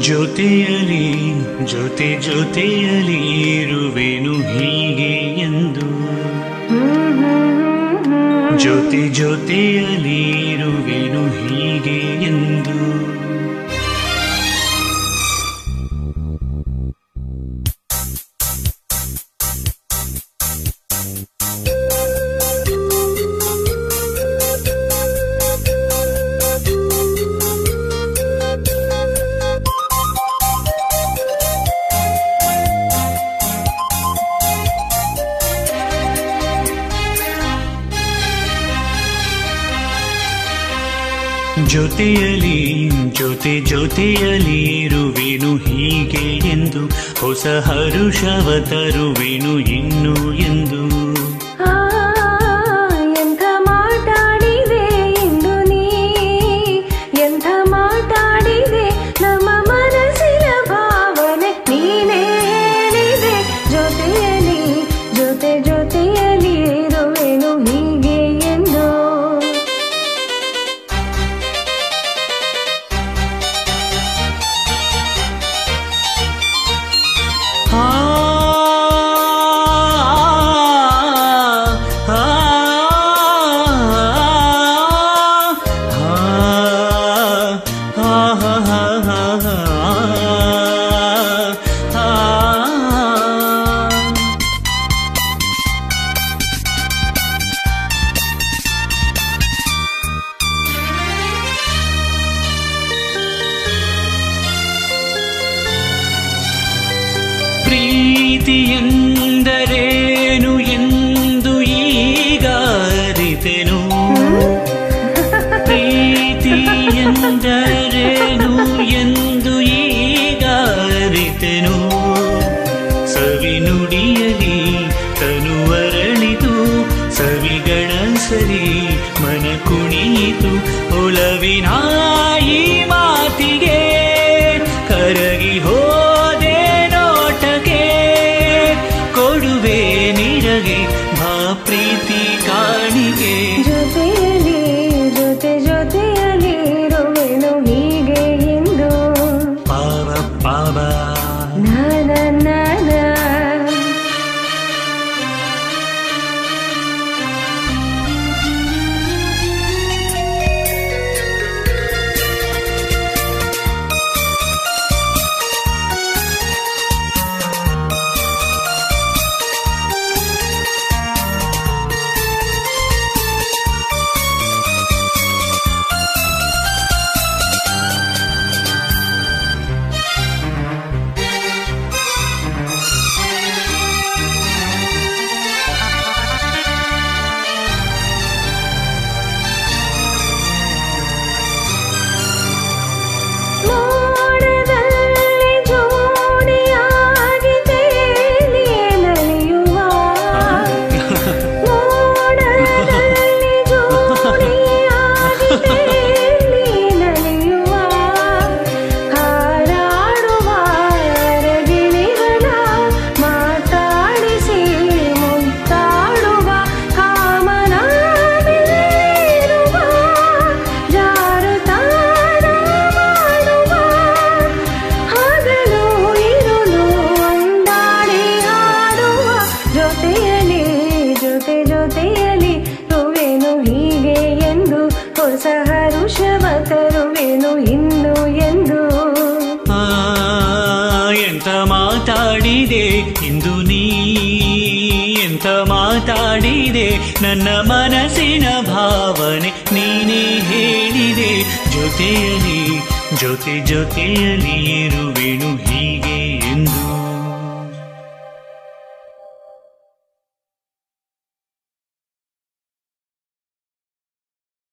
ಜೊತೆಯಲಿ ಜೊತೆಯಲಿ ಇರುವೆನು ಹೀಗೆ ಎಂದು ಜೊತೆಯಲಿ ಇರುವೆನು ಹೀಗೆ ಎಂದು ಜೊತೆಯಲಿ ಜೊತೆಯಲಿ ಇರುವೆನು ಹೀಗೆ ಎಂದು ಹೊಸ ಹರುಷವ ತರುವೆನು ಇನ್ನು ಎಂದು ಎಂಥ ಮಾತಾಡಿದೆ ಇಂದು ನೀ ಎಂಥ ಮಾತಾಡಿದೆ ನಮ್ಮ ಮನಸ್ಸಿನ ಭಾವನೆ ನೀನೇ ಹೇಳಿದೆ ಜೊತೆಯಲಿ ಜೊತೆಯಲಿ ಇರುವೆನು ಹೀಗೆ ಎಂದು ಪ್ರೀತಿಯೆಂದರೇನು ಎಂದು ಈಗ ಅರಿತೆನು ಪ್ರೀತಿಯೆಂದರೇನು ಎಂದು ಈಗ ಅರಿತೆನು ಸವಿ ನುಡಿಯಲಿ ತನುವರಳಿತು ಸವಿಗಳ ಸರಿ ಮನ ಕುಣಿಯಿತು ಒಲವಿನ ಈ ಮಾತಿಗೆ ಕರಗಿ ಹೋದೆ ನೋಟಕ್ಕೆ ಕೊಡುವೆ ನಿರಗೆ ಭಾ ಪ್ರೀತಿ ಕಾಣಿಕೆ ಜೊತೆಯಲಿ ಜೊತೆಯಲಿ ಇರುವೆನು ಹೀಗೆ ಎಂದು ಪಾವ ಪಾವ ನಾನ ಜೊತೆಯಲಿ ಇರುವೆನು ಹೀಗೆ ಎಂದು ಹೊಸ ಹರುಷವ ತರುವೆನು ಇನ್ನು ಎಂದು ಎಂತ ಮಾತಾಡಿದೆ ಇಂದು ನೀ ಎಂತ ಮಾತಾಡಿದೆ ನನ್ನ ಮನಸ್ಸಿನ ಭಾವನೆ ನೀನೇ ಹೇಳಿದೆ ಜೊತೆಯಲಿ ಜೊತೆಯಲಿ ಇರುವೆನು ಹೀಗೆ